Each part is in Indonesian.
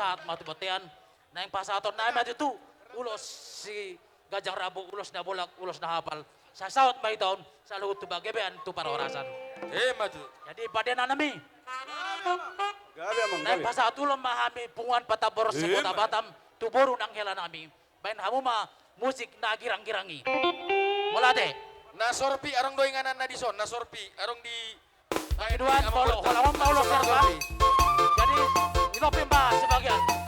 saat mati batian. Na yung pasaton na mati tu ulos si Gajang Rabu ulos na bulak ulos na hapal. Sa saot may taon sa luhut tu bagebean tu para orasan. Maju. Jadi pada nami. Gabi amang Na gabi. yung pasatulong mahami punguan patabor sa kota Batam tuburo ng hela nami. Bayan hamu ma musik na girang-girangi. Mula te. Nasorpi arong doinganan na dison, nasorpi arong di Pakiduan, paulo. Kalau paulo serba. Jadi, ilopin ba sebagian?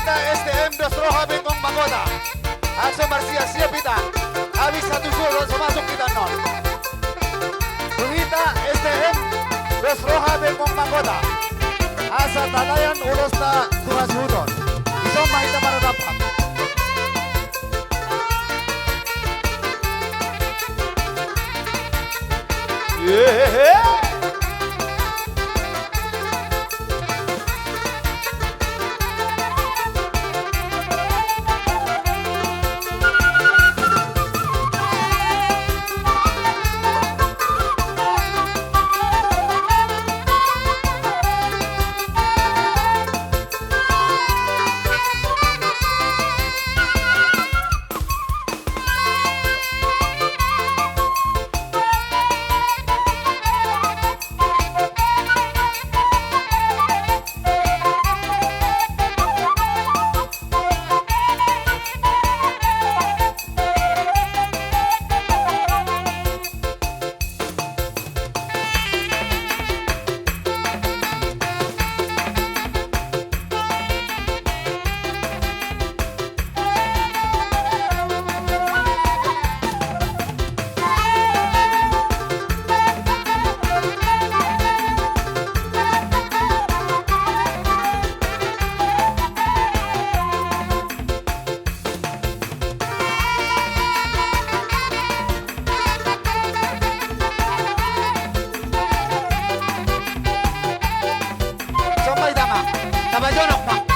Ruhita STM Dos Roja Bengkong Magota. Akso Marcia siap kita. Habis satu suara langsung masuk kita nol. Ruhita STM Dos Roja Bengkong Magota. Asa Tadayan ulos na Turas Hudon. Isong mahita para dapat. Yeah. Sampai tama. Tabajonok, Pak.